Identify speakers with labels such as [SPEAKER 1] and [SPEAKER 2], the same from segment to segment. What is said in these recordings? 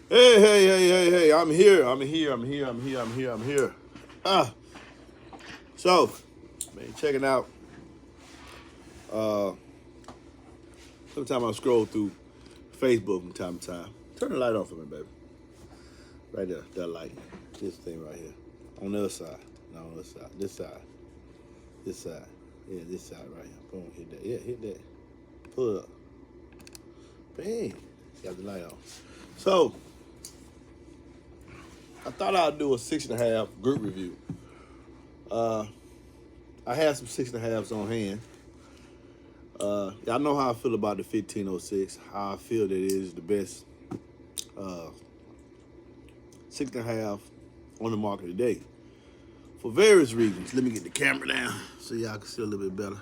[SPEAKER 1] Hey, I'm here. Ah, so, man, checking out. Uh, Sometimes I scroll through Facebook from time to time. Turn the light on for me, baby. Right there, that light. This thing right here. On the other side. No, on the other side. This side. This side. Yeah, this side right here. Boom, hit that. Yeah, hit that. Pull it up. Bang. Got the light on. So, I thought I'd do a 6.5 group review. I had some 6.5s on hand. Y'all know how I feel about the 1506. How I feel that it is the best 6.5 on the market today. For various reasons. Let me get the camera down so y'all can see a little bit better.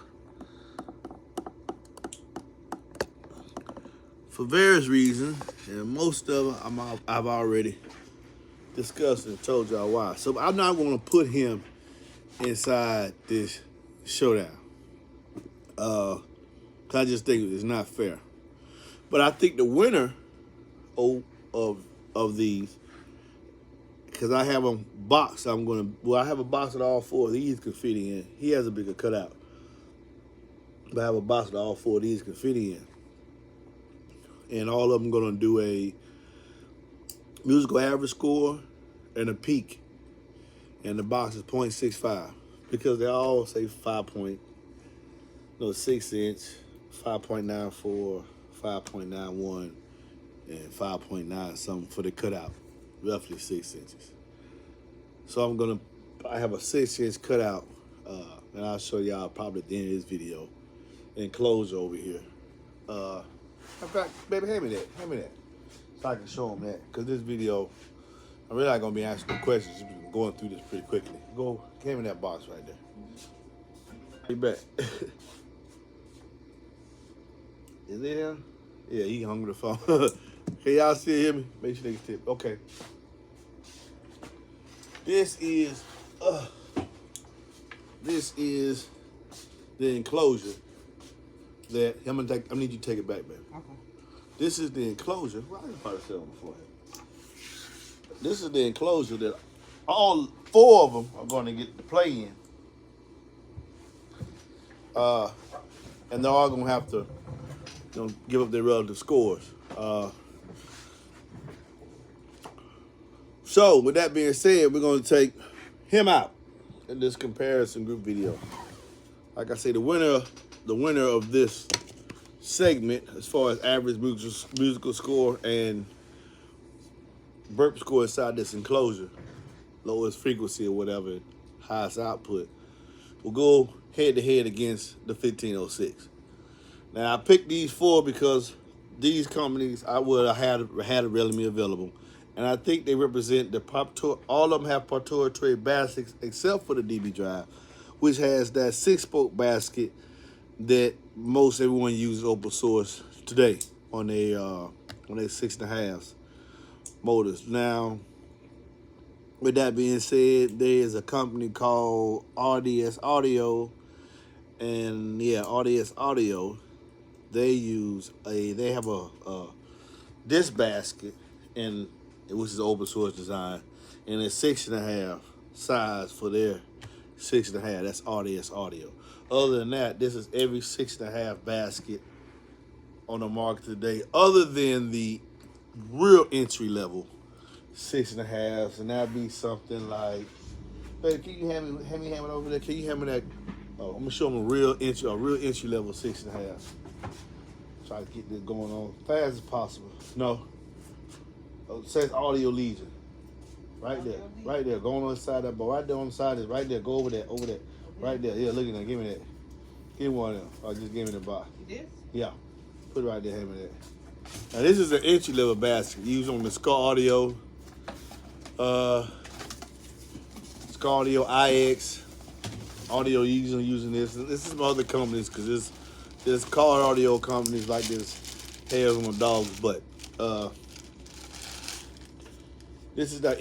[SPEAKER 1] For various reasons, and most of them I've already discussed and told y'all why. So I'm not going to put him inside this showdown. Cause I just think it's not fair. But I think the winner of these, because I have a box, I have a box that all four of these can fit in. He has a bigger cutout. But I have a box that all four of these can fit in. And all of them gonna do a musical average score and a peak. And the box is 0.65 because they all say 6 inch, 5.94, 5.91, and 5.9 something for the cutout, roughly 6 inches. So I have a 6-inch cutout, and I'll show y'all probably at the end of this video. Enclosure over here. In fact, baby, hand me that, so I can show them that. Cause this video, I'm really not gonna be answering the questions. I'm going through this pretty quickly. Hand me that box right there. Be back. Is it him? Yeah, he hung with the phone. Can y'all still hear me? Make sure they can tip. Okay. This is the enclosure that I need you to take it back, baby. Okay. This is the enclosure. Well, I probably said on beforehand. This is the enclosure that all four of them are going to get to play in. And they're all going to have to give up their relative scores. So, with that being said, we're going to take him out in this comparison group video. Like I say, the winner of this segment, as far as average musical score and burp score inside this enclosure, lowest frequency or whatever, highest output, will go head-to-head against the 1506. Now, I picked these four because these companies I would have had readily available. And I think they represent all of them have Partura tray baskets except for the DB drive, which has that 6-spoke basket that most everyone uses open source today on their 6.5s motors. Now, with that being said, there is a company called RDS Audio, and RDS Audio, they have a disc basket which is open source design, and a 6.5 size for their 6.5. That's RDS Audio. Other than that, this is every 6.5 basket on the market today, other than the real entry level 6.5s, and that'd be something like, hey, can you hand me over there? Can you hand me that? Oh, I'm gonna show them a real entry level 6.5. Try to get this going on as fast as possible. No. It says Audio Legion. Right there. Go on the side of that ball. Right there on the side is right there. Go over there. Right there. Yeah, look at that. Give me that. Give me one of them. Or just give me the box.
[SPEAKER 2] This?
[SPEAKER 1] Yeah. Put it right there. Hand me that. Now, this is an entry level basket used on the Ska Audio. Ska Audio IX. Audio using this. This is some other companies because there's car audio companies like this. Hairs on a dog's butt. This is an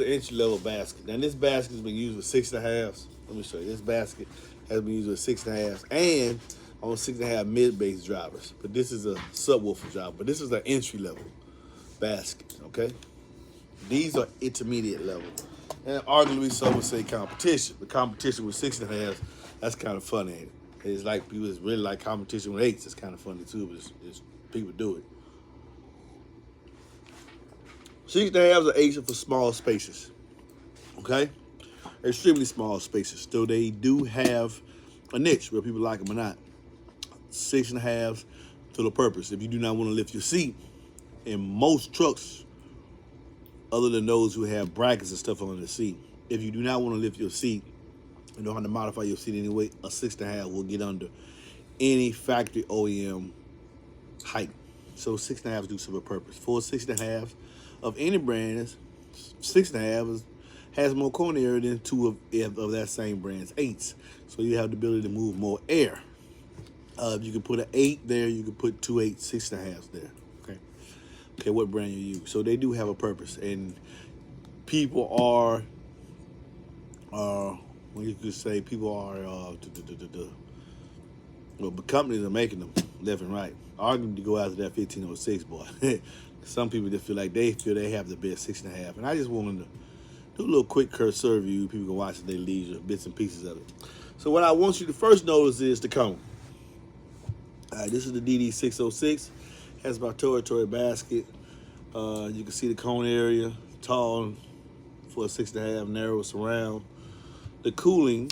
[SPEAKER 1] entry level basket. Now this basket has been used with 6.5s. Let me show you. This basket has been used with 6.5s and on 6.5 mid bass drivers. But this is a subwoofer driver. But this is an entry level basket, okay? These are intermediate level. And arguably some would say competition. The competition with 6.5s, that's kind of funny, ain't it? It's like people really like competition with 8s. It's kind of funny too, but it's people do it. 6.5s or 8s are for small spaces, okay? Extremely small spaces. So they do have a niche where people like them or not. 6.5s for the purpose. If you do not want to lift your seat, in most trucks, other than those who have brackets and stuff on the seat, if you do not want to lift your seat, you know how to modify your seat anyway, a 6.5 will get under any factory OEM height. So 6.5s do serve a purpose. For 6.5s of any brand, 6.5 has more corner area than 2 of that same brand's 8s. So you have the ability to move more air. You can put an 8 there, you can put 2 8 6.5s there. Okay, what brand you use. So they do have a purpose, and people are, well, you could say people are, well, the companies are making them left and right. Arguing to go after that 1506 boy. Some people just feel like they have the best 6.5, and I just wanted to do a little quick cursor review. People can watch at their leisure, bits and pieces of it. So what I want you to first notice is the cone. All right, this is the DD606. Has my territory basket. You can see the cone area, tall for a 6.5, narrow surround. The cooling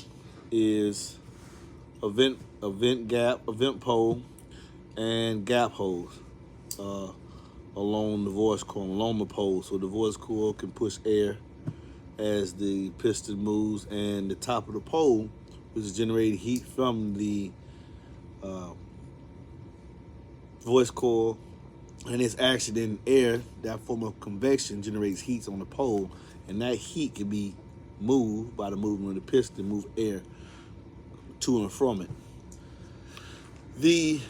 [SPEAKER 1] is a vent pole, and gap holes along the voice coil, along the pole. So the voice coil can push air as the piston moves, and the top of the pole, which is generating heat from the voice coil, and it's actually in air. That form of convection generates heat on the pole, and that heat can be moved by the movement of the piston, move air to and from it. The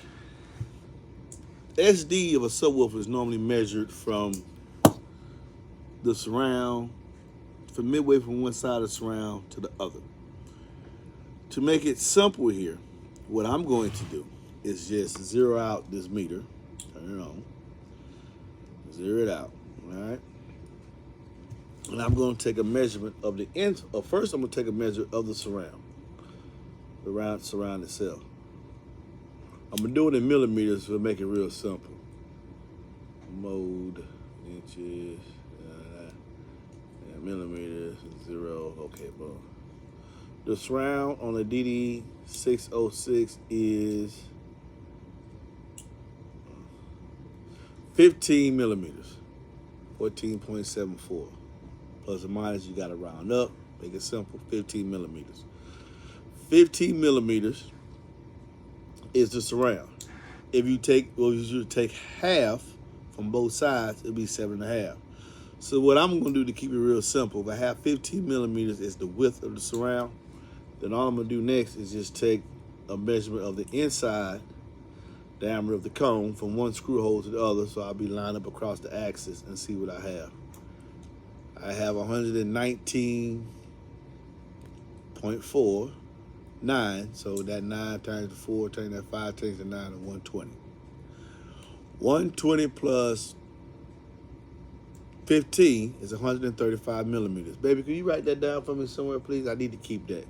[SPEAKER 1] SD of a subwoofer is normally measured from the surround, from midway from one side of the surround to the other. To make it simple here, what I'm going to do is just zero out this meter, turn it on, zero it out, all right? And I'm going to take a measurement of the end. First, I'm going to take a measure of the surround itself. I'm going to do it in millimeters to make it real simple. Mode, inches, millimeters, 0, okay, boom. The surround on the DD606 is 15 millimeters, 14.74. Plus or minus, you got to round up, make it simple, 15 millimeters. 15 millimeters is the surround. If you take half from both sides, it'll be 7.5. So what I'm going to do to keep it real simple, if I have 15 millimeters is the width of the surround, then all I'm going to do next is just take a measurement of the inside diameter of the cone from one screw hole to the other, so I'll be lined up across the axis and see what I have. I have 119.49, so that 9 times the 4 times that 5 times the 9 is 120. 120 plus 15 is 135 millimeters. Baby, can you write that down for me somewhere, please? I need to keep that.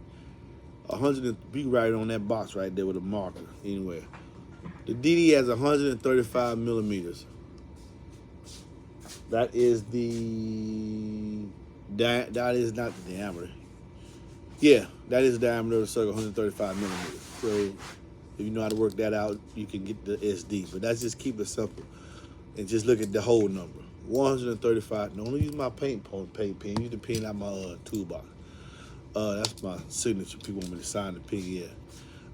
[SPEAKER 1] You can write it on that box right there with a marker, anywhere. The DD has 135 millimeters. That is that is not the diameter. Yeah, that is the diameter of the circle, 135 millimeters. So if you know how to work that out, you can get the SD. But that's just keep it simple and just look at the whole number. 135. Don't use my paint pen. Use the pen out my toolbox. That's my signature. People want me to sign the pen. Yeah.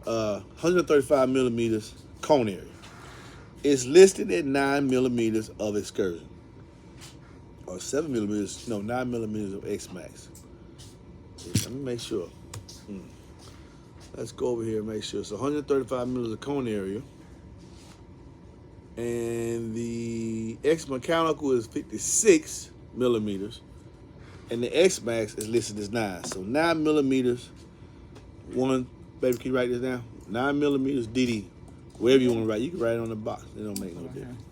[SPEAKER 1] 135 millimeters cone area. It's listed at 9 millimeters of excursion, or 7 millimeters. No, 9 millimeters of X-Max. Let me make sure. Let's go over here and make sure. So 135 millimeters of cone area. And the X mechanical is 56 millimeters. And the X Max is listed as 9. So 9 millimeters. Baby, can you write this down? 9 millimeters DD. Wherever you want to write. You can write it on the box. It don't make no difference.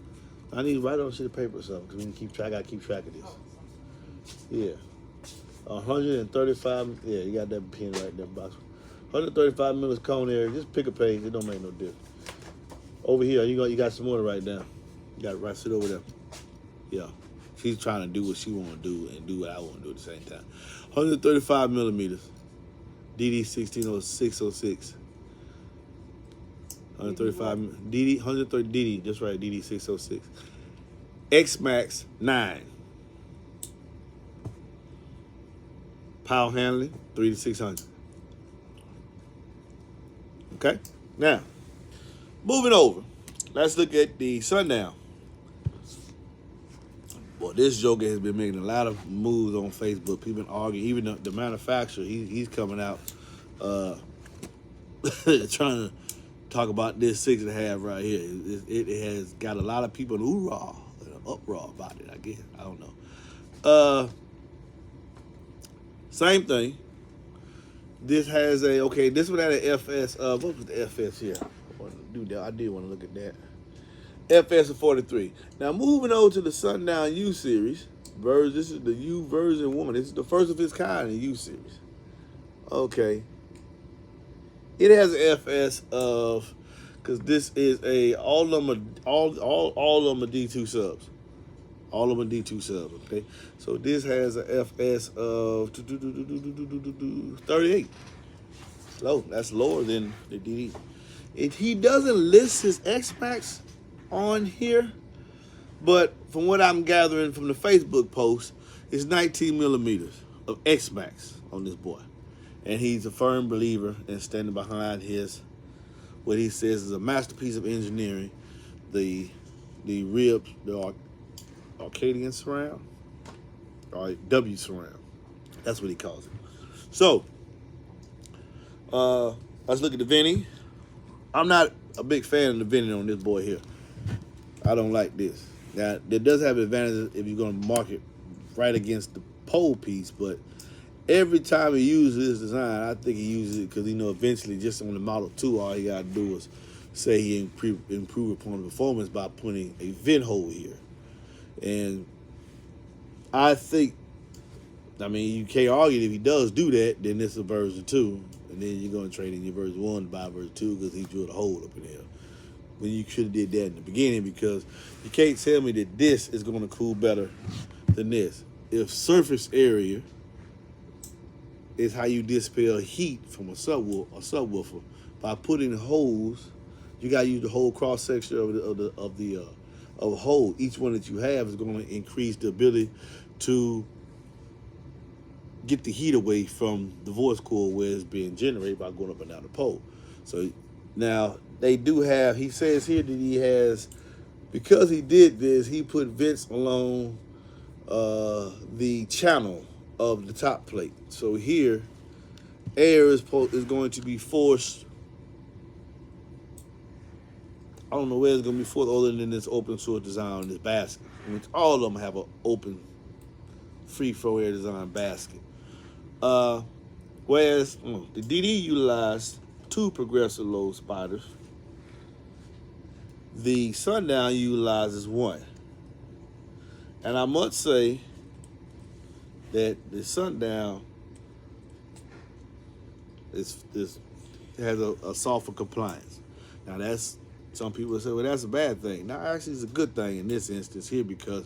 [SPEAKER 1] I need to write on a sheet of paper or something because we can keep track. I gotta keep track of this. Yeah, 135. Yeah, you got that pen right there, box. 135 millimeters cone area. Just pick a page. It don't make no difference. Over here, you got some more to write down. You got to write it over there. Yeah, she's trying to do what she want to do and do what I want to do at the same time. 135 millimeters. DD 160606. 135 DD 130 DD. That's right. DD 606. X Max 9. Power handling 3 to 600. Okay. Now, moving over. Let's look at the Sundown. Well, this joker has been making a lot of moves on Facebook. People been arguing. Even the manufacturer, he's coming out trying to talk about this 6.5 right here. It has got a lot of people in hoorah, uproar about it, I guess. I don't know. Same thing. This has this one had an FS. What was the FS here? I did want to look at that. FS of 43. Now moving over to the Sundown U series. This is the U version 1. This is the first of its kind in U series. Okay. It has an FS of, because this is all of them are D2 subs. All of them are D2 subs, okay? So this has an FS of 38. Low. That's lower than the DD. He doesn't list his X-Max on here, but from what I'm gathering from the Facebook post, it's 19 millimeters of X-Max on this boy. And he's a firm believer in standing behind what he says is a masterpiece of engineering, the ribs, the Arcadian surround, or W surround. That's what he calls it. So, let's look at the venting. I'm not a big fan of the venting on this boy here. I don't like this. Now, it does have advantages if you're going to mark it right against the pole piece, but every time he uses this design, I think he uses it because eventually just on the Model 2, all he got to do is say he improve upon the performance by putting a vent hole here. And I think, you can't argue if he does do that, then it's a version 2. And then you're going to trade in your version 1 to buy version 2 because he drilled a hole up in there. When you should have did that in the beginning, because you can't tell me that this is going to cool better than this. If surface area is how you dispel heat from a subwoofer by putting holes, you got to use the whole cross section of a hole. Each one that you have is going to increase the ability to get the heat away from the voice coil where it's being generated by going up and down the pole. So now they do have, he says here that he has, because he did this, he put vents along the channel of the top plate. So here, air is going to be forced. I don't know where it's going to be forced other than this open source design on this basket, which all of them have an open free flow air design basket. Whereas the DD utilized 2 progressive load spiders. The Sundown utilizes 1. And I must say that the Sundown has a softer compliance. Now some people say, well, that's a bad thing. Now actually it's a good thing in this instance here, because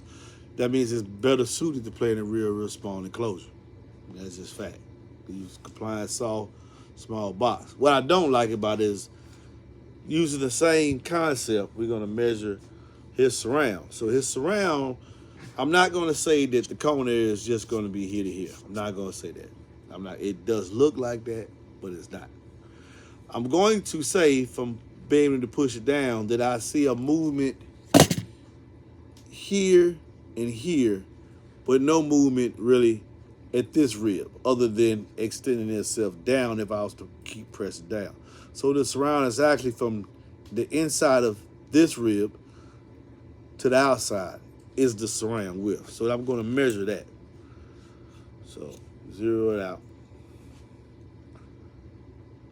[SPEAKER 1] that means it's better suited to play in a real small enclosure. That's just fact. Use compliant, soft, small box. What I don't like about it is using the same concept, we're going to measure his surround. So his surround, I'm not going to say that the cone area is just going to be here to here. I'm not going to say that. It does look like that, but it's not. I'm going to say, from being able to push it down, that I see a movement here and here, but no movement really at this rib, other than extending itself down if I was to keep pressing down. So the surround is actually from the inside of this rib to the outside is the surround width. So I'm going to measure that. So zero it out.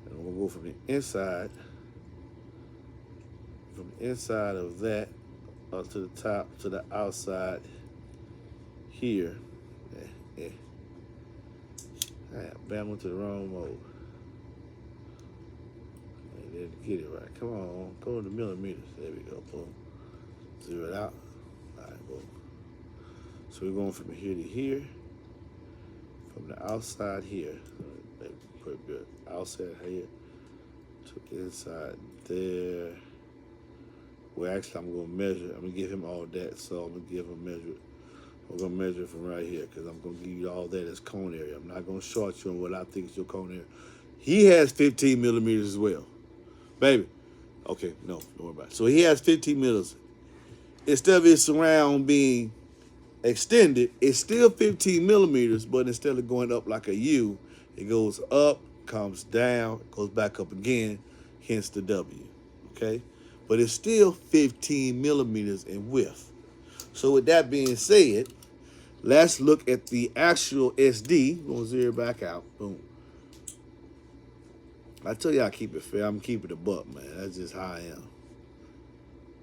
[SPEAKER 1] And I'm going to go from the inside of that up to the top, to the outside here. Bam, went to the wrong mode. And didn't get it right. Come on, go to the millimeters. There we go, boom. Zero it out. All right, boom. So we're going from here to here. From the outside here. Put good. Outside here to inside there. Well, actually, I'm going to measure. I'm going to give him all that, so I'm going to give him a measure. I'm going to measure from right here because I'm going to give you all that as cone area. I'm not going to short you on what I think is your cone area. He has 15 millimeters as well. Baby. Okay, no, don't worry about it. So he has 15 millimeters. Instead of his surround being extended, it's still 15 millimeters, but instead of going up like a U, it goes up, comes down, goes back up again, hence the W, okay? But it's still 15 millimeters in width. So with that being said, let's look at the actual SD. We're gonna zero back out, boom. I tell you I keep it fair, I'm keeping it a buck, man. That's just how I am.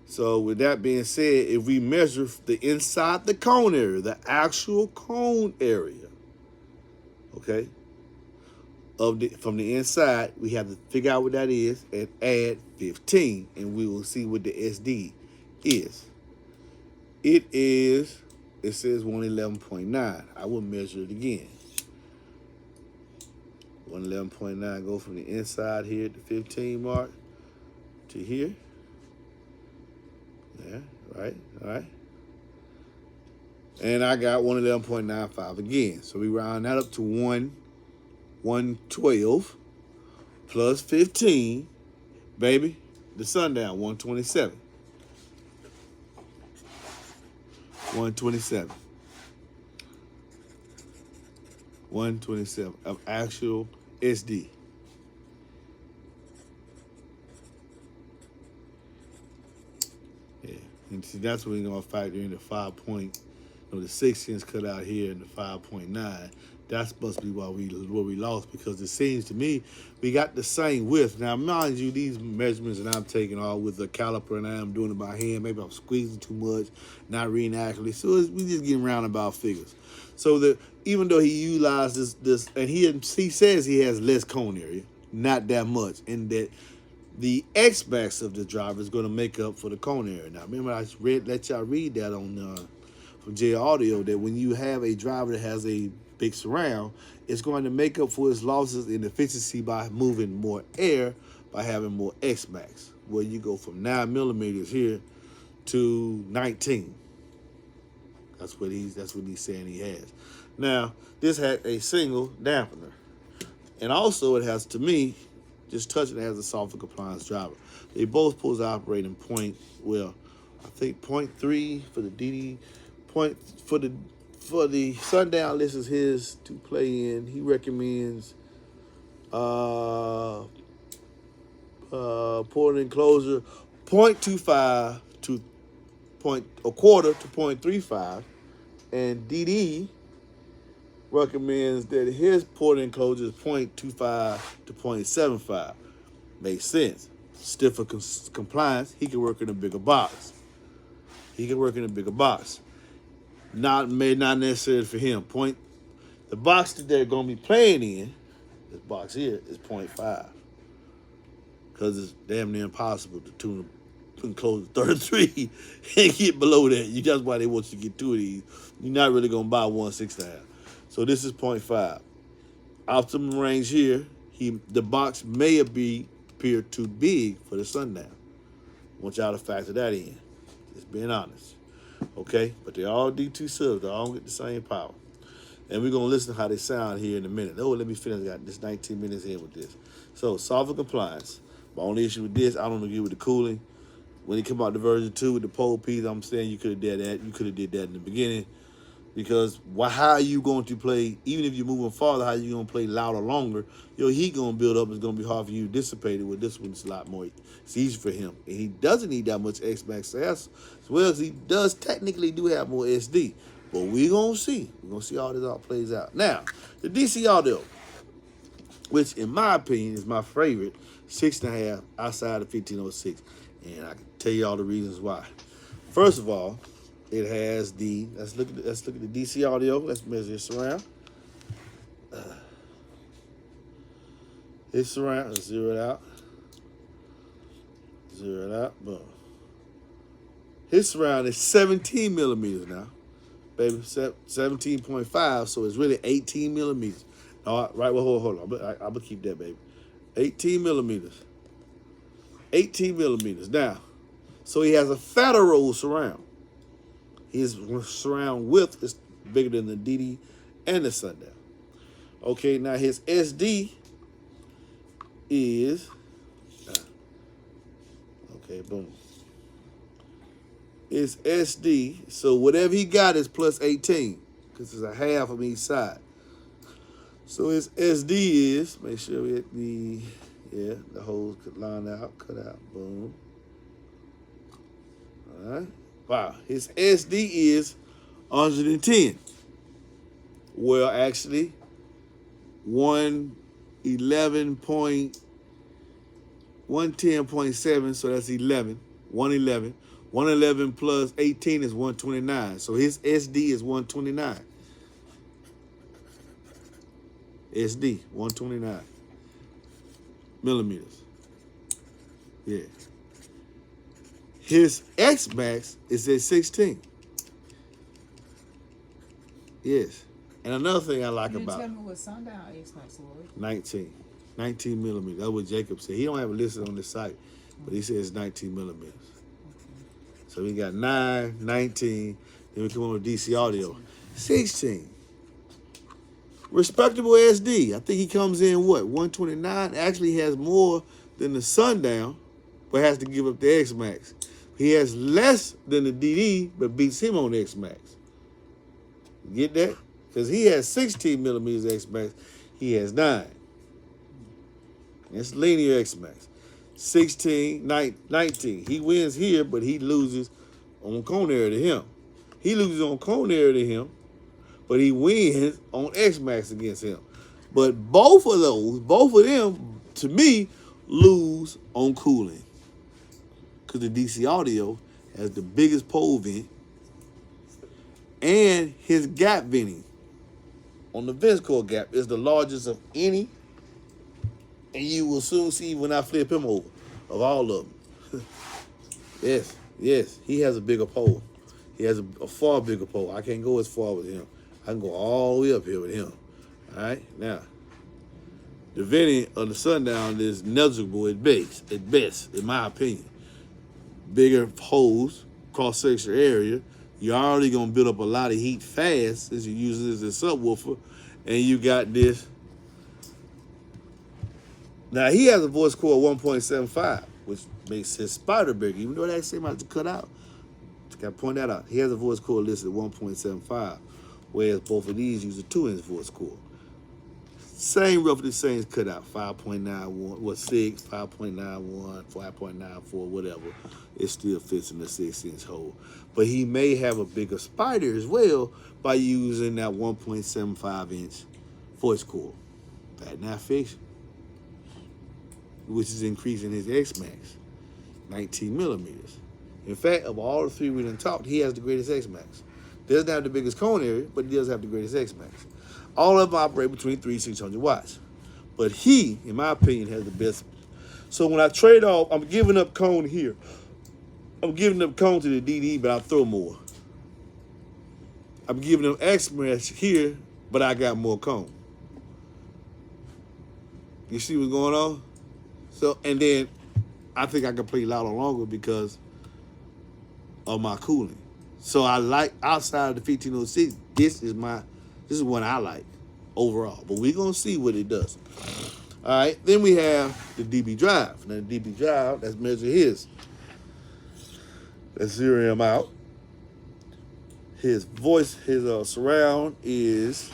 [SPEAKER 1] So with that being said, if we measure the inside the cone area, the actual cone area, okay, from the inside, we have to figure out what that is and add 15, and we will see what the SD is. It says 111.9. I will measure it again. 111.9, go from the inside here at the 15 mark to here. Yeah, right, all right. And I got 111.95 again. So we round that up to 112 plus 15, baby, the Sundown, 127. 127. 127 of actual SD. Yeah, and see, that's what we're going to factor in the 5 point, the 6 inch cut out here and the 5.9. That's supposed to be why we lost, because it seems to me we got the same width. Now, mind you, these measurements that I'm taking are with a caliper and I'm doing it by hand. Maybe I'm squeezing too much, not reading accurately. So we just getting roundabout figures. So that even though he utilized this, and he says he has less cone area, not that much, and that the X-max of the driver is going to make up for the cone area. Now, remember I let y'all read that on from J Audio, that when you have a driver that has a big surround, it's going to make up for its losses in efficiency by moving more air, by having more X-max, where you go from 9 millimeters here to 19. That's what he's saying he has. Now, this had a single dampener. And also it has, to me, just touching it, has a software compliance driver. They both supposed to operate in I think 0.3 for the DD, for the Sundown, this is his to play in. He recommends port enclosure 0.25 to a quarter to 0.35, and DD recommends that his port enclosure is 0.25 to 0.75. Makes sense. Stiffer compliance. He can work in a bigger box. Not necessarily for him. The box that they're going to be playing in, this box here, is 0.5. Because it's damn near impossible to tune Enclosure 33 and get below that. That's why they want you to get two of these. You're not really going to buy 1/6.5. So this is 0.5. Optimum range here, the box may appear too big for the Sundown. I want y'all to factor that in. Just being honest. Okay? But they're all D2 subs. They all get the same power. And we're going to listen to how they sound here in a minute. Oh, let me finish. I got this 19 minutes in with this. So, software compliance. My only issue with this, I don't agree with the cooling. When it came out to version 2 with the pole piece, I'm saying you could have did that. You could have did that in the beginning. Because how are you going to play, even if you're moving farther, how are you going to play louder longer? Your heat going to build up. It's going to be hard for you to dissipate it. With this one, it's a lot more, it's easy for him. And he doesn't need that much X-Max as well as he does technically do have more SD. But we're going to see. We're going to see how this all plays out. Now, the DC Audio, which in my opinion is my favorite, 6.5 outside of 1506. And I can tell you all the reasons why. First of all, it has the, let's look at the DC audio. Let's measure his surround. His surround, let's zero it out. Zero it out, boom. His surround is 17 millimeters now, baby, 17.5, so it's really 18 millimeters. All right, well, hold on. I'm gonna keep that, baby. 18 millimeters. 18 millimeters. Now, so he has a fatter roll surround. His surround width is bigger than the DD and the Sundown. Okay, now his SD is, okay, boom. It's SD, so whatever he got is plus 18, because it's a half on each side. So his SD is, make sure we hit the, yeah, the holes line out, cut out, boom. All right, wow, his SD is 110. Well, actually, 110.7, so that's 11, 111. 111 plus 18 is 129. So his SD is 129. SD, 129 millimeters. Yeah. His X max is at 16. Yes. And another thing I like about,
[SPEAKER 2] tell me what Sundown X max was.
[SPEAKER 1] 19 millimeters. That's what Jacob said. He don't have it listed on the site, but he says 19 millimeters. So we got 9, 19, then we come on with DC audio. 16. Respectable SD. I think he comes in, what, 129? Actually has more than the Sundown, but has to give up the X Max. He has less than the DD, but beats him on the X Max. Get that? Because he has 16 millimeters X Max. He has 9. It's linear X Max. 16, 19. He wins here, but he loses on cone area to him. He loses on cone area to him, but he wins on X Max against him. But both of them, to me, lose on cooling. Because the DC audio has the biggest pole vent and his gap venting on the vent core gap is the largest of any. And you will soon see when I flip him over, of all of them. Yes, he has a bigger pole. He has a far bigger pole. I can't go as far with him. I can go all the way up here with him. All right, now, the venting of the Sundown is negligible at best, in my opinion. Bigger holes, cross-sectional area. You're already going to build up a lot of heat fast since you use this as a subwoofer. And you got this. Now, he has a voice core of 1.75, which makes his spider bigger, even though that same has to cut out. Just got to point that out. He has a voice core listed at 1.75, whereas both of these use a 2-inch voice core. Roughly same cut out, 5.91, 6, 5.91, 5.94, whatever. It still fits in the 6-inch hole. But he may have a bigger spider as well by using that 1.75-inch voice core. That not fiction. Which is increasing his X Max, 19 millimeters. In fact, of all the three we done talked, he has the greatest X Max. Doesn't have the biggest cone area, but he does have the greatest X Max. All of them operate between 300 and 600 watts. But he, in my opinion, has the best. So when I trade off, I'm giving up cone here. I'm giving up cone to the DD, but I throw more. I'm giving them X Max here, but I got more cone. You see what's going on? So, and then I think I can play louder longer because of my cooling. So I like, outside of the 1506, this is what I like overall. But we're going to see what it does. All right, then we have the DB drive. Now the DB drive, let's measure his. Let's zero him out. His voice, his surround is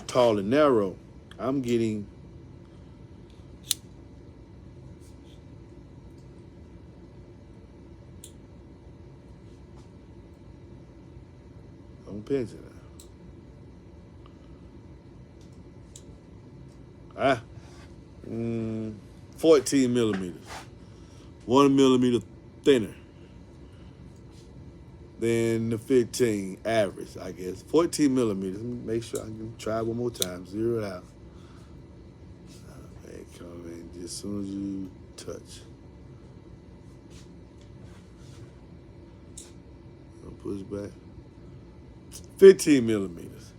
[SPEAKER 1] tall and narrow. I'm getting picture now. 14 millimeters. 1 millimeter thinner. than the 15 average, I guess. 14 millimeters. Let me make sure I can try one more time. Zero it out. Okay, come in just as soon as you touch. I'll push back. 15 millimeters.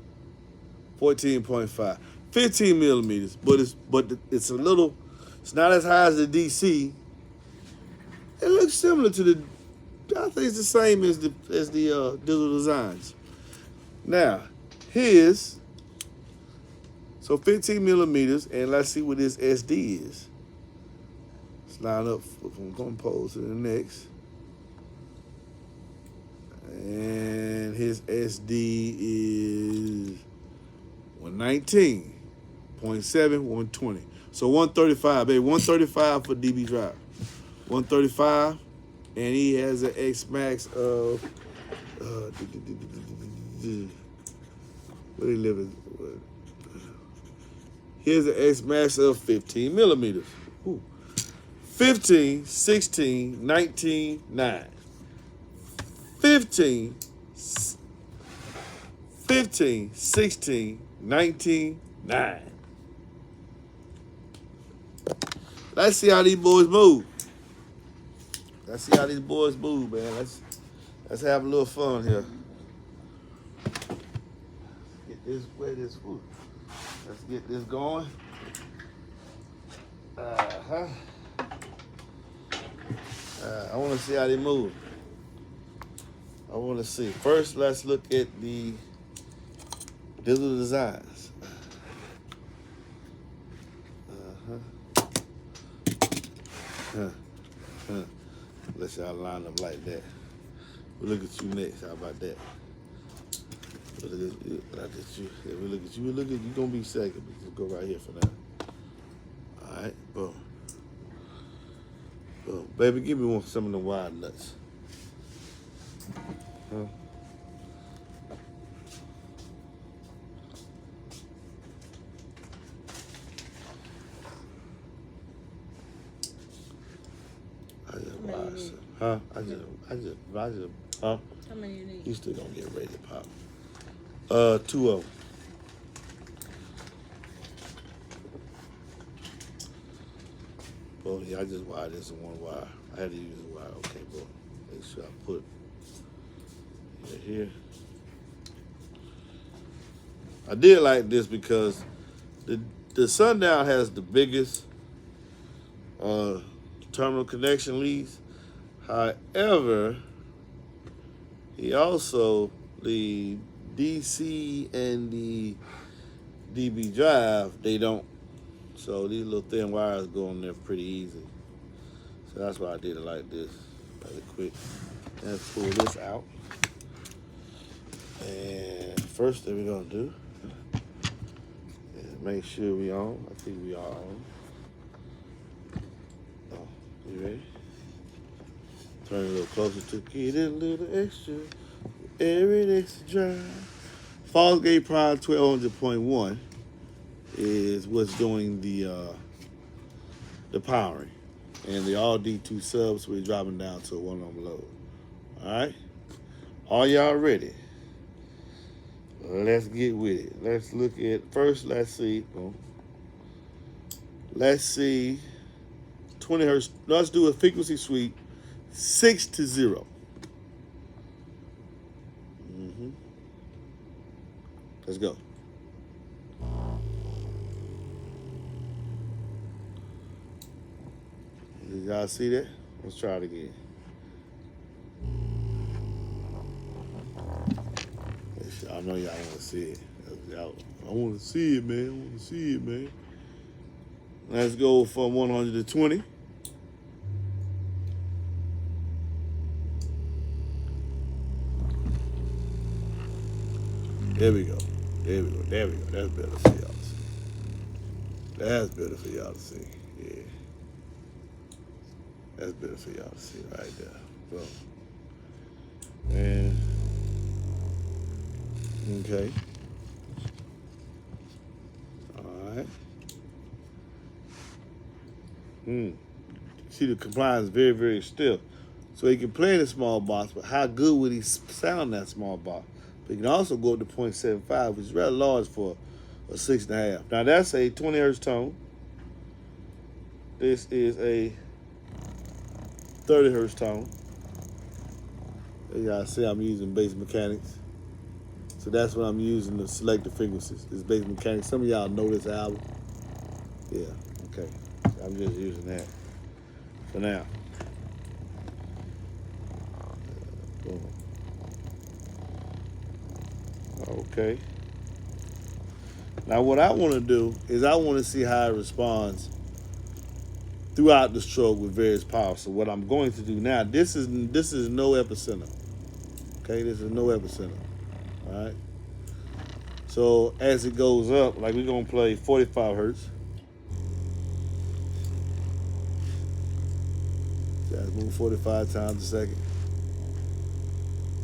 [SPEAKER 1] 14.5. 15 millimeters, but it's a little. It's not as high as the DC. It looks similar to the. I think it's the same as the Digital Designs. Now, here's so 15 millimeters, and let's see what this SD is. Let's line up from one pose to the next, and his SD is 119.7, 120. So 135, baby, 135 for DB Drive. 135, and he has an X Max of where he living? Here's an X Max of 15 millimeters. Ooh. 15, 16, 19, 9. 15, 16, 19, 9. Let's see how these boys move. Let's see how these boys move, man. Let's have a little fun here. Get this way, this foot. Let's get this going. I want to see how they move. I want to see. First, let's look at the Digital Designs. Let's y'all line up like that. We'll look at you next. How about that? We'll look at you. Yeah, we'll look at you. We'll look at you. You're gonna be second, but just go right here for now. All right, boom. Boom. Baby, give me some of the wild nuts. Huh? Huh? I just, huh?
[SPEAKER 2] How many you need?
[SPEAKER 1] You still gonna get ready to pop. 2 of them. Well, yeah, I just wired this in one wire. I had to use a wire. Okay, bro. Make sure I put it here. I did like this because the Sundown has the biggest terminal connection leads. However, he also, the DC and the DB drive, they don't. So these little thin wires go on there pretty easy. So that's why I did it like this, really quick. Let's pull this out. And first thing we're gonna do is make sure we on. I think we are on. Oh, you ready? Turn a little closer to get it a little extra. Every extra drive. Falls Gate Prime 1200.1 is what's doing the powering. And the all D2 subs, we're dropping down to a 1-ohm load. All right? Are y'all ready? Let's get with it. Let's look at, first, let's see. Let's see 20 hertz. Let's do a frequency sweep 6 to 0. Let's go. Did y'all see that? Let's try it again. I know y'all want to see it. I want to see it, man. I want to see it, man. Let's go from 120. There we go. There we go. There we go. That's better for y'all to see. That's better for y'all to see. Yeah. That's better for y'all to see right there. Boom. And okay. All right. See, the compliance is very, very stiff. So he can play in a small box, but how good would he sound in that small box? But he can also go up to 0.75, which is rather large for a 6.5. Now that's a 20 hertz tone. This is a 30 hertz tone. As y'all see, I'm using bass mechanics. So that's what I'm using to select the frequencies. It's bass mechanics. Some of y'all know this album. Yeah, okay. I'm just using that for now. Boom. Okay. Now what I want to do is I want to see how it responds throughout the stroke with various powers. So what I'm going to do now, this is no epicenter. Okay, this is no epicenter. All right. So as it goes up, like we're gonna play 45 hertz. Just move 45 times a second.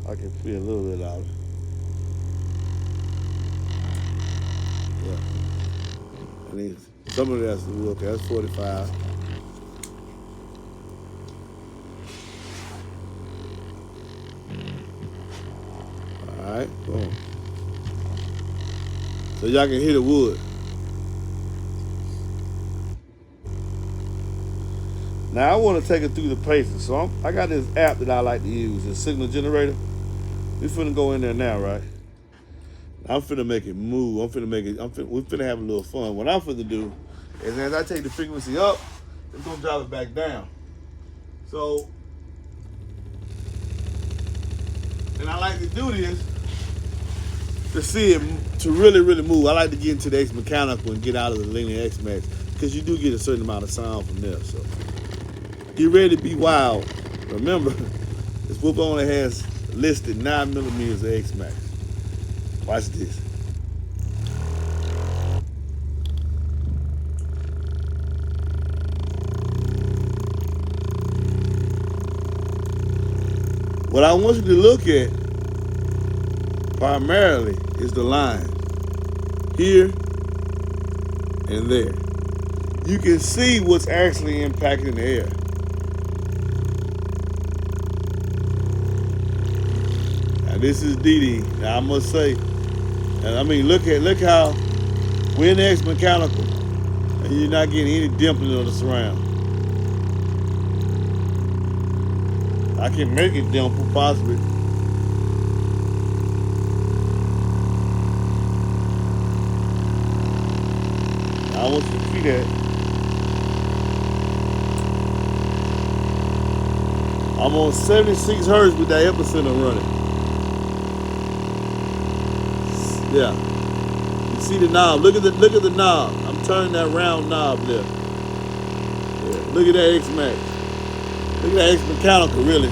[SPEAKER 1] I can feel a little bit louder. Yeah. I mean, some of that's okay. That's 45. All right, boom. So y'all can hear the wood. Now I want to take it through the paces. So I got this app that I like to use, the signal generator. We finna go in there now, right? I'm finna make it move. We're finna have a little fun. What I'm finna do is as I take the frequency up, it's gonna drop it back down. So, and I like to do this to see it, to really, really move. I like to get into the X mechanical and get out of the linear X max because you do get a certain amount of sound from there. So, get ready to be wild. Remember, this whoop only has listed 9 millimeters of X max. Watch this. What I want you to look at primarily is the line here and there. You can see what's actually impacting the air. Now this is DD. Now I must say, and I mean look how we're in X mechanical and you're not getting any dimpling of the surround. I can make it dimple possibly. I want you to see that. I'm on 76 hertz with that epicenter running. Yeah. You see the knob. Look at the knob. I'm turning that round knob there. Yeah. Look at that X max. Look at that X mechanical, really.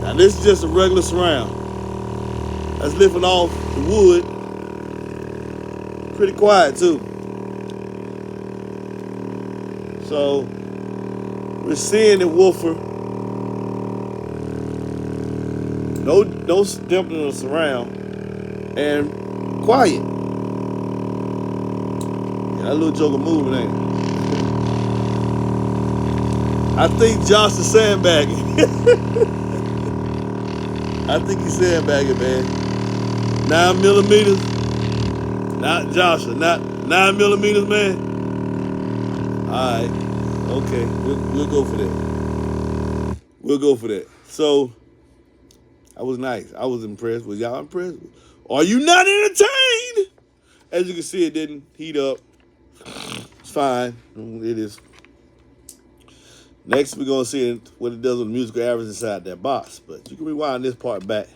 [SPEAKER 1] Now this is just a regular surround. That's lifting off the wood. Pretty quiet too. So we're seeing the woofer. No dimpling of the surround. And quiet. Yeah, that little joker moving, ain't it? I think Josh is sandbagging. I think he's sandbagging, man. 9 millimeters. Not Joshua, not 9 millimeters, man. All right. Okay, we'll go for that. We'll go for that. So, that was nice. I was impressed. Was y'all impressed? Are you not entertained? As you can see, it didn't heat up. It's fine. It is. Next, we're going to see what it does with the musical average inside that box. But you can rewind this part back.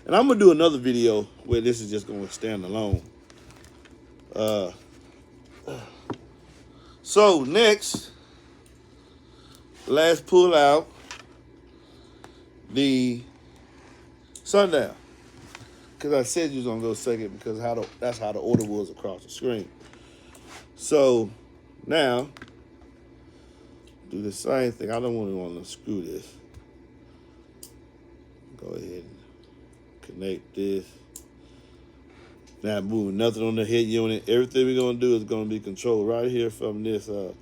[SPEAKER 1] And I'm going to do another video where this is just going to stand alone. So, next, let's pull out the Sundown. Because I said you was going to go second because that's how the order was across the screen. So, now, do the same thing. I don't want to unscrew this. Go ahead and connect this. Not moving nothing on the head unit. Everything we're going to do is going to be controlled right here from this. We're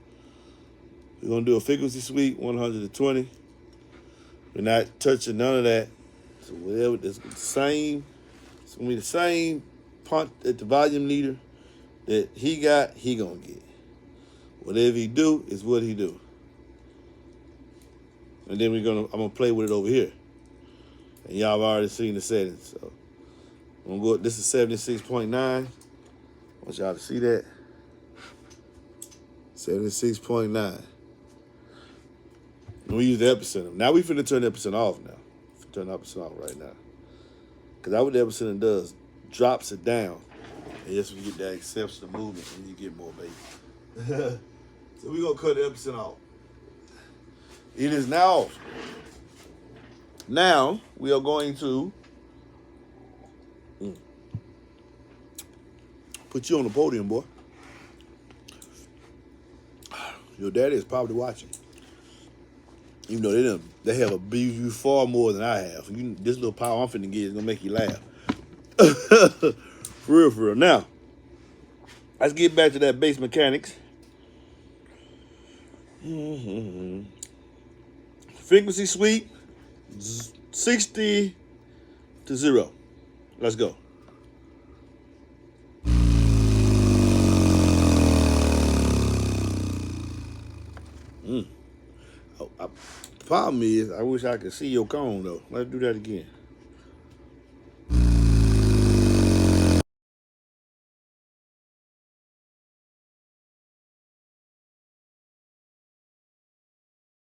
[SPEAKER 1] going to do a frequency sweep, 120. We're not touching none of that. So whatever, it's the same. It's gonna be the same punch at the volume leader that he got. He gonna get. Whatever he do is what he do. And then I'm gonna play with it over here. And y'all have already seen the settings. So I'm gonna go. This is 76.9. I want y'all to see that. 76.9. And we use the epicenter. Now we finna turn the epicenter off now. Turn the epicenter off right now. Cause that's what the epicenter does. Drops it down. And yes, we get that exceptional movement and you get more bass. So we're gonna cut the epicenter off. It is now off. Now we are going to put you on the podium, boy. Your daddy is probably watching. Even though they have abused you far more than I have. This little power I'm finna get is gonna make you laugh. For real, for real. Now, let's get back to that bass mechanics. Frequency sweep, 60 to 0. Let's go. The problem is, I wish I could see your cone though. Let's do that again.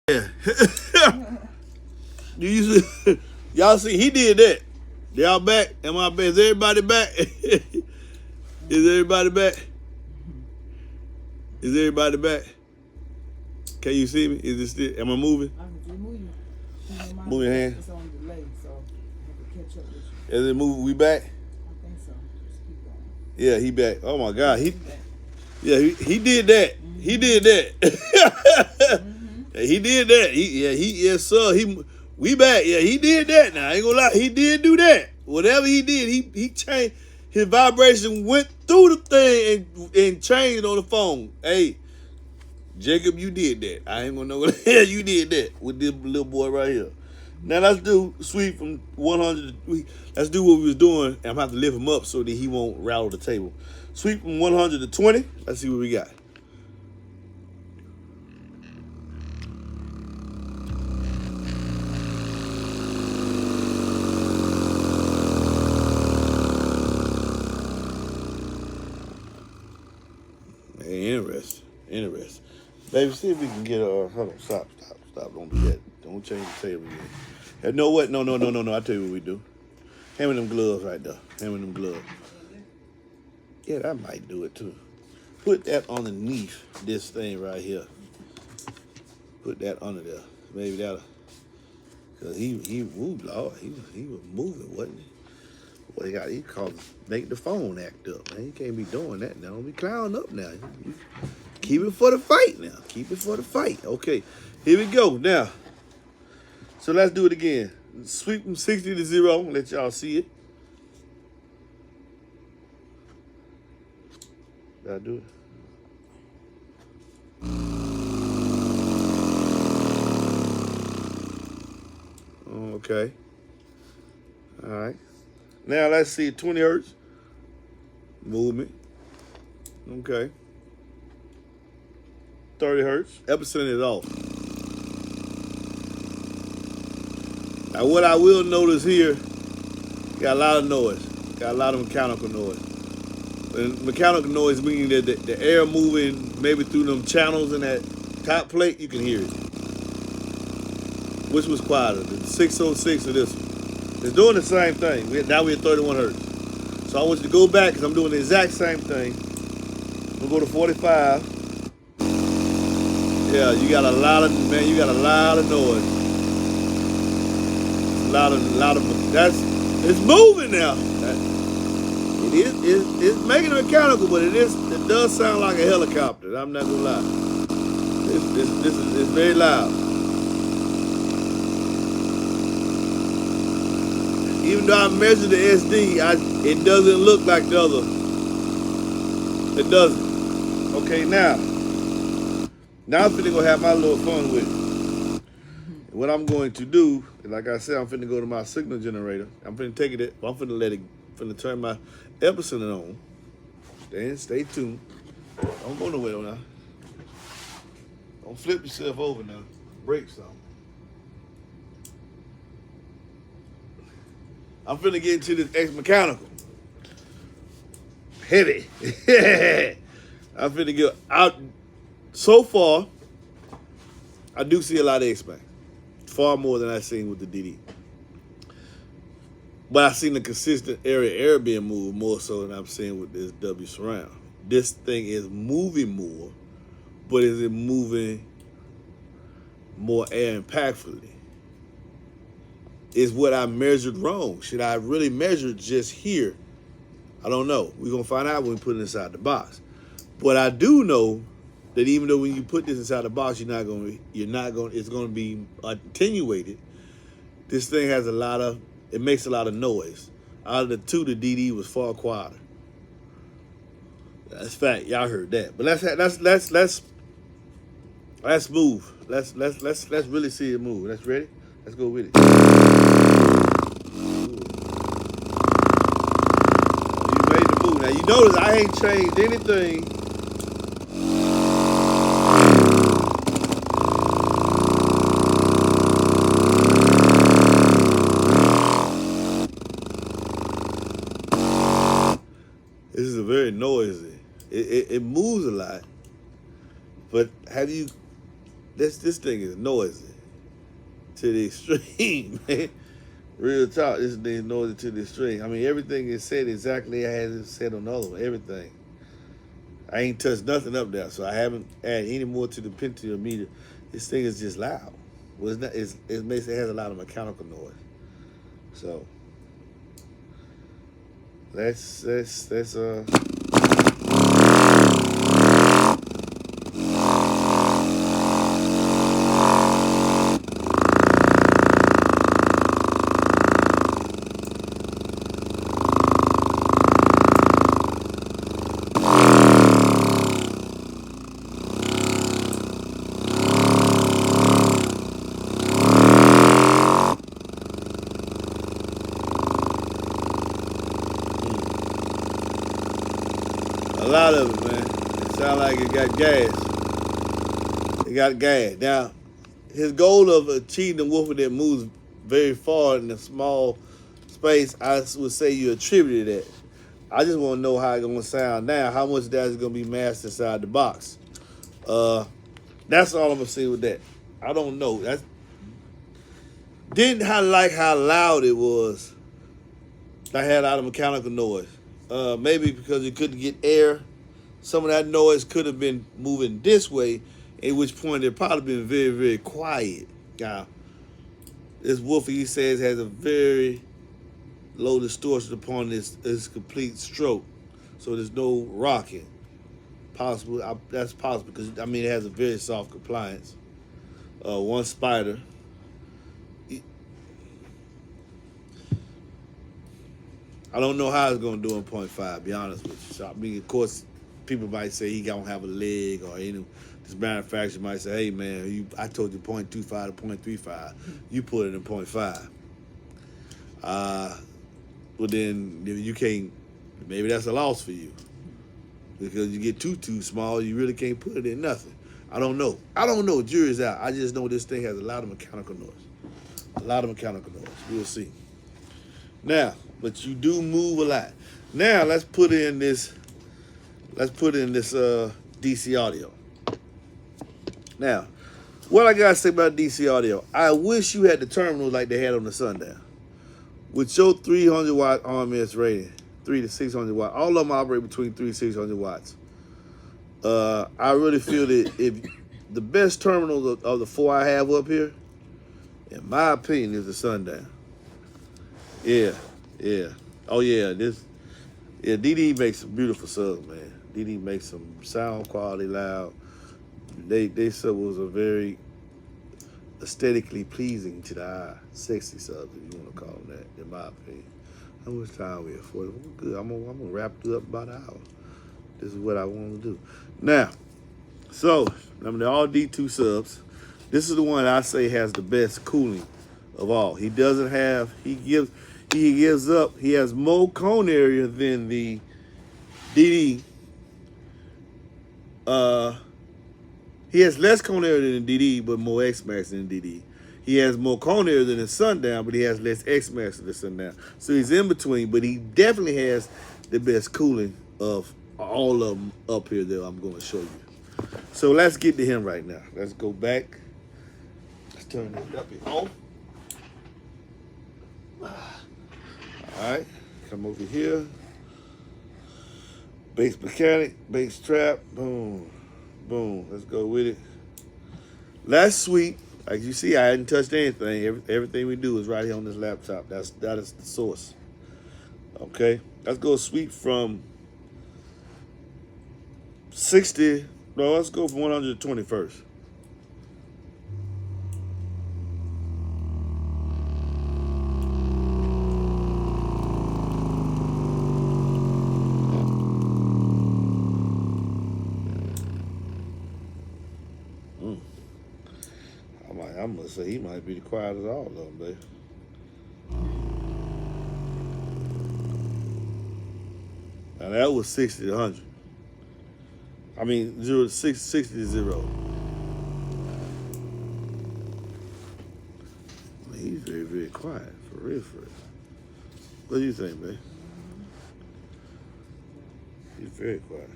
[SPEAKER 1] Yeah. Y'all see, he did that. Y'all back? Am I back? Is everybody back? Is everybody back? Is everybody back? Can you see me? Is it still? Am I moving?
[SPEAKER 2] I can move you.
[SPEAKER 1] Move your hand.
[SPEAKER 2] It's on delay, so I can catch up with you.
[SPEAKER 1] Is it moving? We back?
[SPEAKER 2] I think so. Just keep going.
[SPEAKER 1] Yeah, he back. Oh my God, he did that. Mm-hmm. He did that. Mm-hmm. He did that. Yes sir. We back. Yeah, he did that. Now I ain't gonna lie, he did do that. Whatever he did, he changed. His vibration went through the thing and changed on the phone. Hey, Jacob, you did that. I ain't gonna know what the hell you did that with this little boy right here. Now let's do sweep from 100 to, let's do what we was doing, and I'm gonna have to lift him up so that he won't rattle the table. Sweep from 100 to 20. Let's see what we got. Interesting. Baby, see if we can get hold on, stop. Don't do that. Don't change the table again. You know what? No. I tell you what we do. Hand me them gloves right there. Hand me them gloves. Yeah, that might do it too. Put that underneath this thing right here. Put that under there. Maybe that'll, cause he moved, Lord. He was moving, wasn't he? What he called make the phone act up, man. He can't be doing that now. Don't be clowning up now. Keep it for the fight now. Keep it for the fight. Okay, here we go now. So let's do it again. Sweep from 60 to 0. Let y'all see it. Did I do it? Okay. All right. Now let's see 20 hertz. Movement. Okay. 30 hertz. Epicenter is off. Now what I will notice here, got a lot of noise. Got a lot of mechanical noise. And mechanical noise meaning that the air moving maybe through them channels in that top plate, you can hear it. Which was quieter, the 606 or this one. It's doing the same thing. Now we're at 31 hertz. So I want you to go back because I'm doing the exact same thing. We'll go to 45. Yeah, you got a lot of noise. It's moving now. It's making it mechanical, but it does sound like a helicopter. I'm not gonna lie. It's very loud. Even though I measured the SD, it doesn't look like the other. It doesn't. Okay, now I'm finna go have my little fun with it. What I'm going to do Like I said, I'm finna go to my signal generator. I'm finna take it. I'm finna turn my epicenter on. Stay tuned. Don't go nowhere now. Don't flip yourself over now. Break something. I'm finna get into this X mechanical. Heavy. I'm finna get out. So far, I do see a lot of X-Max. Far more than I've seen with the DD. But I've seen the consistent air being moved more so than I'm seeing with this W surround. This thing is moving more, but is it moving more air impactfully? Is what I measured wrong? Should I really measure just here? I don't know. We're gonna find out when we put it inside the box. But I do know that even though when you put this inside the box, it's gonna be attenuated. This thing has it makes a lot of noise. Out of the two, the DD was far quieter. That's fact. Y'all heard that. But let's move. Let's really see it move. Let's ready. Let's go with it. You made the move. Now you notice I ain't changed anything. This is very noisy. It moves a lot, but this thing is noisy to the extreme, man. Real talk, this thing is noisy to the extreme. I mean, everything is said exactly as it said on the other one. Everything. I ain't touched nothing up there, so I haven't added any more to the potentiometer. This thing is just loud. Well, it's not. It has a lot of mechanical noise. So let's a lot of it, man. It sounds like it got gas. It got gas. Now, his goal of achieving the woofer that moves very far in a small space, I would say you attributed that. I just want to know how it's going to sound now, how much of that is going to be masked inside the box. That's all I'm going to say with that. I don't know. Didn't I like how loud it was? I had a lot of mechanical noise. Maybe because it couldn't get air. Some of that noise could have been moving this way, at which point it probably been very, very quiet. Now, this woofer, he says, has a very low distortion upon this complete stroke. So there's no rocking. Possible. That's possible because, I mean, it has a very soft compliance. One spider. I don't know how it's going to do in 0.5, be honest with you. So, I mean, of course, people might say he don't have a leg, or this manufacturer might say, hey, man, I told you 0.25 to 0.35. You put it in 0.5. Well, then you can't, maybe that's a loss for you. Because you get too small, you really can't put it in nothing. I don't know. Jury's out. I just know this thing has a lot of mechanical noise. A lot of mechanical noise. We'll see. Now, but you do move a lot. Now let's put in this DC audio. Now, what I gotta say about DC audio, I wish you had the terminal like they had on the Sundown. With your 300 watt RMS rating, 300 to 600 watt, all of them operate between 300 to 600 watts. I really feel that if the best terminal of the four I have up here, in my opinion, is the Sundown. Yeah. Oh yeah, DD makes some beautiful subs, man. DD makes some sound quality loud. They subs are very aesthetically pleasing to the eye. Sexy subs, if you want to call them that, in my opinion. How much time we have for? We're good. I'm gonna wrap it up about an hour. This is what I want to do. Now, so, I mean, they're all D2 subs. This is the one I say has the best cooling of all. He doesn't have. He gives up. He has more cone area than the DD. He has less cone area than the DD, but more X max than the DD. He has more cone area than the Sundown, but he has less X max than the Sundown. So he's in between, but he definitely has the best cooling of all of them up here that I'm going to show you. So let's get to him right now. Let's go back. Let's turn this up here off. All right, come over here. Bass mechanic, bass trap, boom, boom. Let's go with it. Last suite, like you see, I hadn't touched anything. Everything we do is right here on this laptop. That is the source. Okay, let's go sweep from 60. No, let's go from 120 first. I'm gonna say he might be the quietest of all of them, babe. Now that was 60 to 100. I mean, 60 to 0. Man, he's very, very quiet, for real, for real. What do you think, babe? He's very quiet.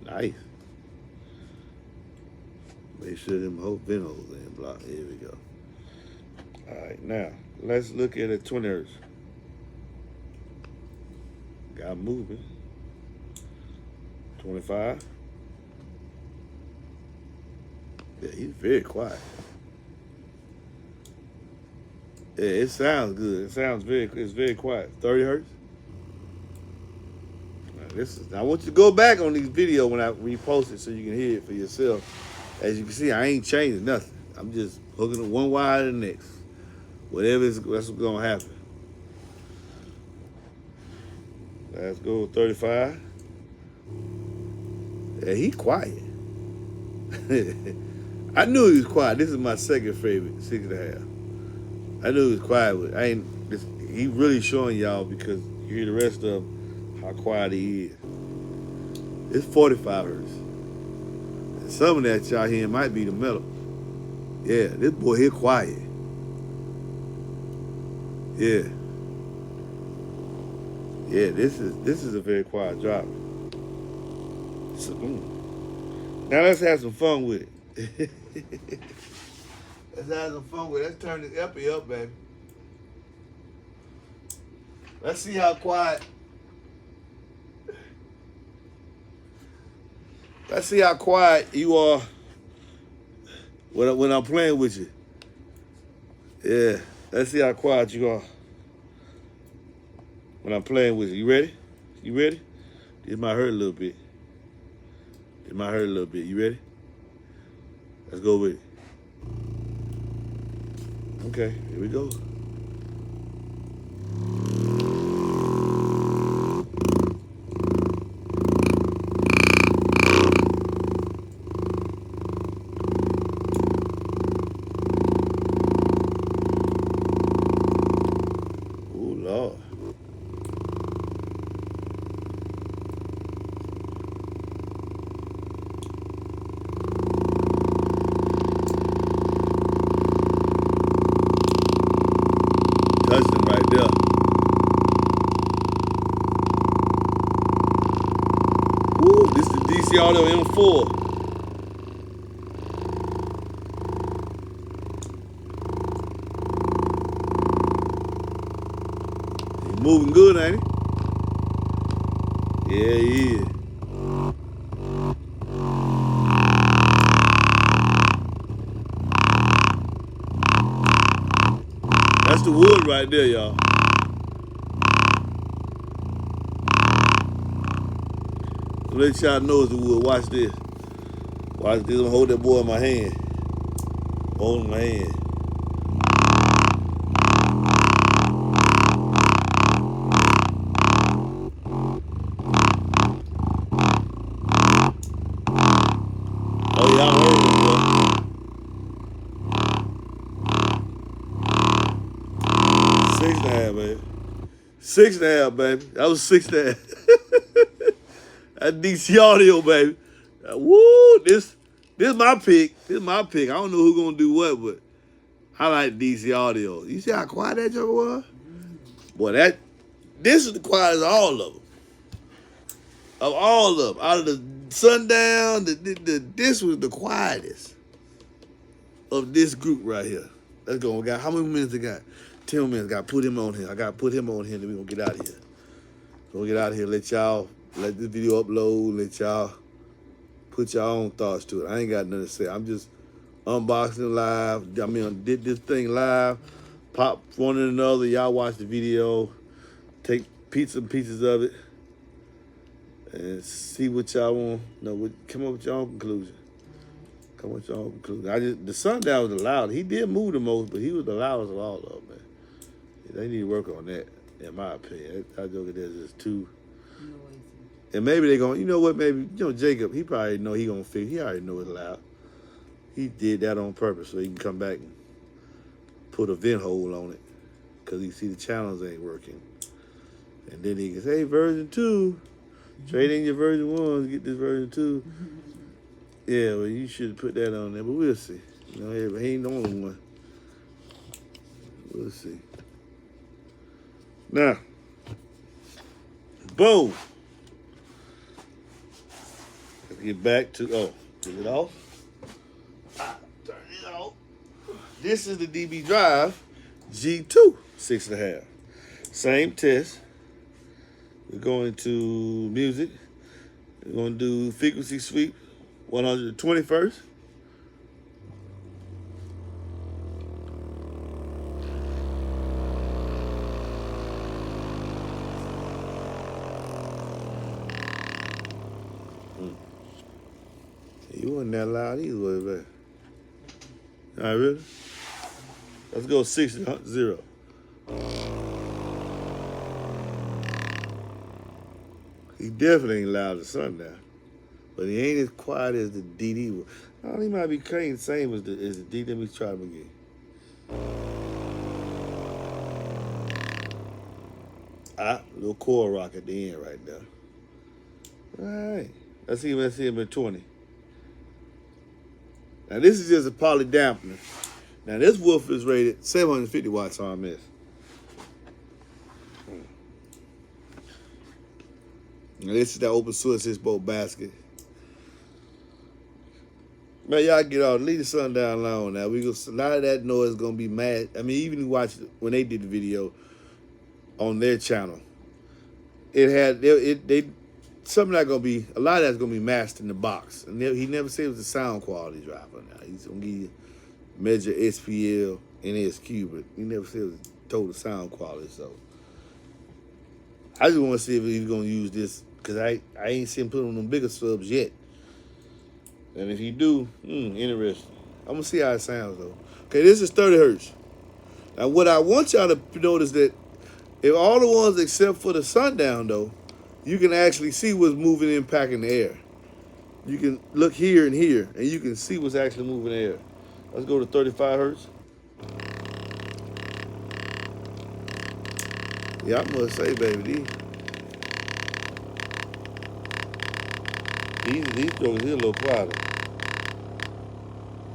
[SPEAKER 1] Nice. Make sure them whole ventos ain't blocked. Here we go. All right, now let's look at the 20 hertz. Got moving. 25. Yeah, he's very quiet. Yeah, it sounds good. It's very quiet. 30 hertz. I want you to go back on these videos when I repost it so you can hear it for yourself. As you can see, I ain't changing nothing. I'm just hooking it one wire to the next. Whatever is, that's what's gonna happen. Let's go 35. Yeah, he quiet. I knew he was quiet. This is my second favorite, 6.5. I knew he was quiet, but he really showing y'all because you hear the rest of how quiet he is. It's 45 hertz. And some of that y'all hearing might be the metal. Yeah, this boy here quiet. Yeah. Yeah, this is a very quiet drop. So, now let's have some fun with it. Let's have some fun with it. Let's turn this epi up, baby. Let's see how quiet. Let's see how quiet you are when I'm playing with you. Yeah, let's see how quiet you are when I'm playing with you. You ready? You ready? It might hurt a little bit. It might hurt a little bit. You ready? Let's go with it. Okay, here we go. Touched him right there. Woo, this is the DC Audio M4. He's moving good, ain't he? Yeah, he is. That's the wood right there, y'all. Let y'all know it's the wood. Watch this. Watch this. I'm gonna hold that boy in my hand. Hold in my hand. y'all heard it, boy. 6.5, baby. 6.5, baby. That was 6.5. That DC Audio, baby. Woo! This my pick. This my pick. I don't know who's gonna do what, but I like DC Audio. You see how quiet that joker was? Boy, this is the quietest of all of them. Of all of them. Out of the Sundown, this was the quietest of this group right here. Let's go. We got how many minutes we got? 10 minutes. Got to put him on here. I got to put him on here, then we're going to get out of here. So we'll get out of here, let this video upload, let y'all put your own thoughts to it. I ain't got nothing to say. I'm just unboxing live. I mean, did this thing live, pop one and another. Y'all watch the video, take pieces of it, and see what y'all want. Come up with your own conclusion. Come with your own conclusion. The Sundown was the loudest. He did move the most, but he was the loudest of all of them, man. They need to work on that, in my opinion. That joke is just too. And maybe they're going, you know what, maybe, Jacob, he probably know he going to fix. He already know it's loud. He did that on purpose so he can come back and put a vent hole on it because he see the channels ain't working. And then he can say, hey, version 2, trade in your version 1, get this version 2. Yeah, well, you should put that on there, but we'll see. He ain't the only one. We'll see. Now, boom. Let's get back to, is it off? Turn it off. This is the DB Drive G2 6.5. Same test. We're going to music. We're going to do frequency sweep 121st. You wasn't that loud either, was it, man? All right, really? Let's go 6-0. He definitely ain't loud as Sundown, but he ain't as quiet as the DD was. Oh, he might be kind of the same as the DD. Let me try him again. Little core rock at the end right there. All right. Let's see him at 20. Now, this is just a poly dampener. Now, this woofer is rated 750 watts RMS. Now, this is the open source 6-bolt basket. Man, y'all get off. Leave the Sundown alone now. A lot of that noise is going to be mad. I mean, even you watch when they did the video on their channel, something not gonna be, a lot of that's gonna be masked in the box. And he never said it was the sound quality driver now. He's gonna give you measure SPL and SQ, but he never said it was total sound quality. So I just wanna see if he's gonna use this, cause I ain't seen him put on them bigger subs yet. And if he do, interesting. I'm gonna see how it sounds though. Okay, this is 30 hertz. Now what I want y'all to notice that if all the ones except for the Sundown though, you can actually see what's moving in back in the air. You can look here and here, and you can see what's actually moving in the air. Let's go to 35 hertz. Yeah, I must say, baby, these jokers here a little quieter.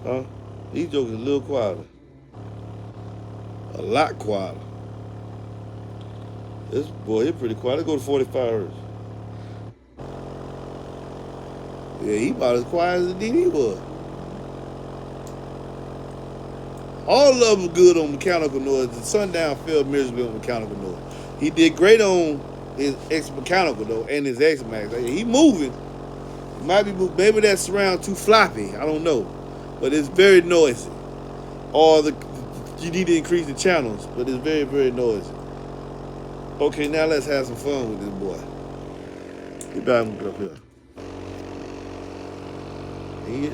[SPEAKER 1] Huh? These jokers a little quieter. A lot quieter. This boy, he's pretty quiet. Let's go to 45 hertz. Yeah, he about as quiet as the DD was. All of them good on mechanical noise. The Sundown failed miserably on mechanical noise. He did great on his X mechanical though, and his X Max. He moving. It might be moving. Maybe that surround too floppy. I don't know, but it's very noisy. Or you need to increase the channels, but it's very, very noisy. Okay, now let's have some fun with this boy. Get back up here.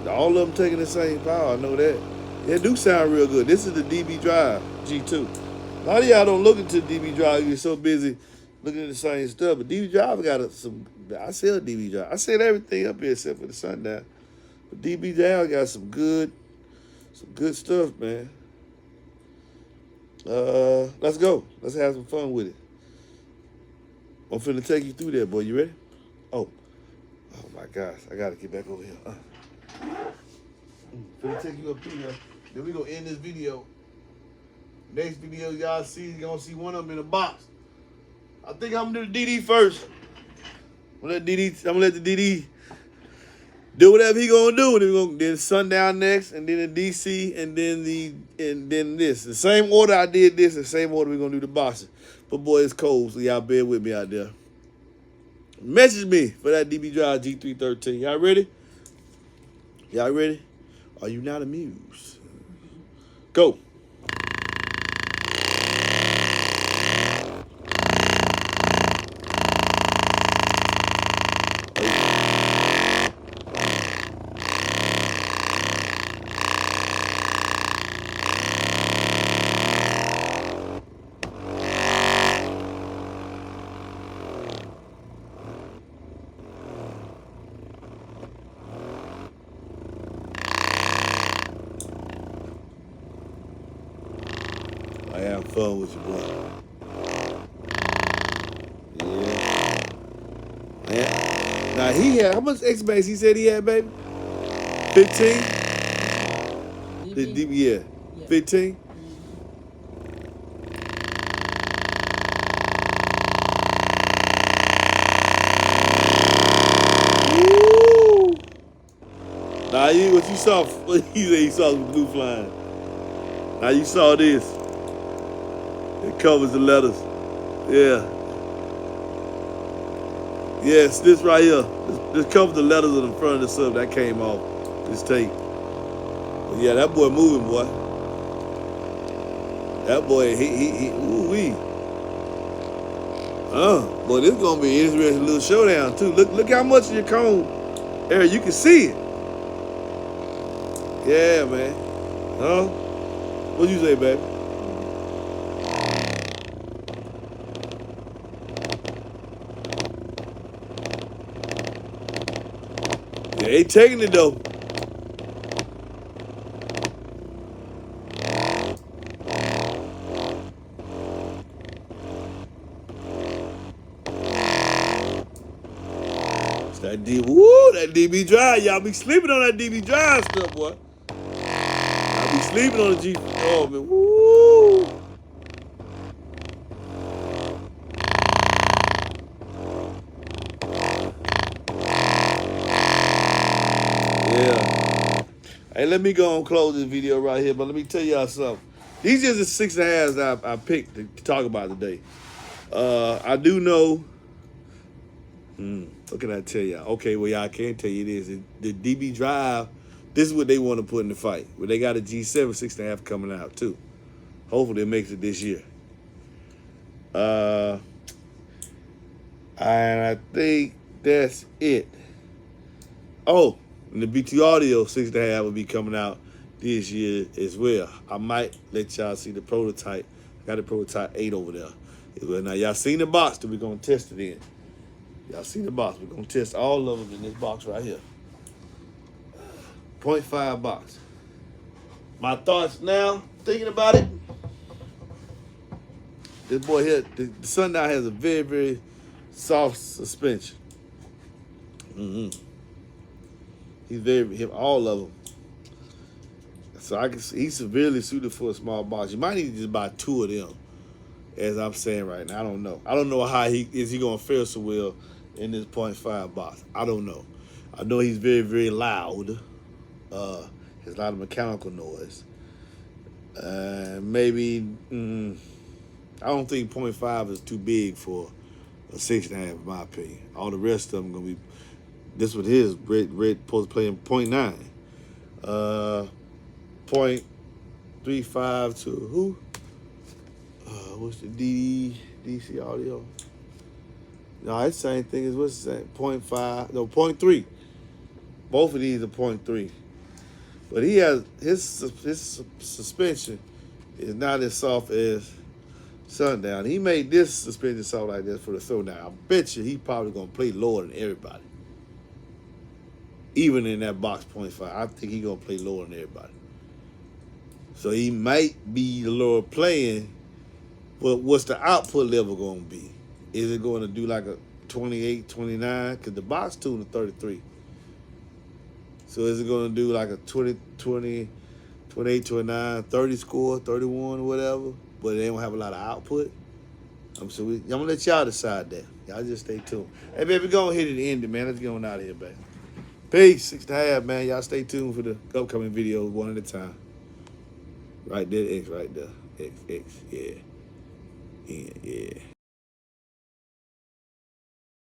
[SPEAKER 1] All of them taking the same power, I know that. It do sound real good. This is the DB Drive G2. A lot of y'all don't look into DB Drive. You're so busy looking at the same stuff. But DB Drive got some. I sell DB Drive. I sell everything up here except for the Sundown. But DB Down got some good stuff, man. Let's go. Let's have some fun with it. I'm finna take you through there, boy. You ready? Oh my gosh. I gotta get back over here. Finna take you up through there. Then we gonna end this video. Next video y'all see, you're gonna see one of them in a box. I think I'm gonna do the DD first. I'm gonna let the DD do whatever he gonna do. Then Sundown next, and then the DC, and then this. The same order I did this, the same order we're gonna do the boxes. But boy, it's cold, so y'all bear with me out there. Message me for that DB Drive G313. Y'all ready? Y'all ready? Are you not amused? Go. I have fun with you, boy. Yeah. Now he had, how much X-Max he said he had, baby? 15? The DB, yeah. 15? Woo! Now what you saw, he said he saw some blue flying. Now you saw this. It covers the letters. Yeah. Yes, this right here. This covers the letters on the front of the sub that came off. This tape. But yeah, that boy moving, boy. That boy, he ooh-wee. Boy, this gonna be an interesting little showdown too. Look how much of your cone area you can see it. Yeah, man. What'd you say, baby? They ain't taking it though. It's that that DB Drive. Y'all be sleeping on that DB Drive stuff, boy. Y'all be sleeping on the G. Oh man, woo. Yeah. Hey, let me go and close this video right here, but let me tell y'all something. These are the 6.5s I picked to talk about today. I do know. What can I tell y'all? Okay, well, y'all can't tell you this. The DB Drive, this is what they want to put in the fight. Well, they got a G7 6.5 coming out, too. Hopefully, it makes it this year. And I think that's it. Oh, and the BT Audio 6.5 will be coming out this year as well. I might let y'all see the prototype. I got the prototype 8 over there. Well, now, y'all seen the box that we're going to test it in. Y'all see the box. We're going to test all of them in this box right here. 0.5 box. My thoughts now, thinking about it. This boy here, the Sundown has a very, very soft suspension. He's all of them. So I can see he's severely suited for a small box. You might need to just buy 2 of them, as I'm saying right now. I don't know. I don't know how he going to fare so well in this 0.5 box. I don't know. I know he's very, very loud. Has a lot of mechanical noise. Maybe I don't think 0.5 is too big for a 6.5 in my opinion. All the rest of them gonna be. This what his red supposed to play in 0.9. 0.35 to who? What's the DC audio? No, it's the same thing as what's the same? 0.5, no, 0.3. Both of these are 0.3. But he has his suspension is not as soft as Sundown. He made this suspension soft like this for the Showdown. I bet you he probably gonna play lower than everybody. even in that box 0.5. I think he gonna play lower than everybody. So he might be the lower playing, but what's the output level gonna be? Is it going to do like a 28, 29? Because the box tune is 33. So is it going to do like a 20, 20, 28, 29, 30 score, 31 or whatever, but they don't have a lot of output? I'm going to let y'all decide that. Y'all just stay tuned. Hey, baby, go ahead and end it, man. Let's get on out of here, baby. Peace. 6.5, man. Y'all stay tuned for the upcoming videos one at a time. Right there, X right there. X, yeah. Yeah.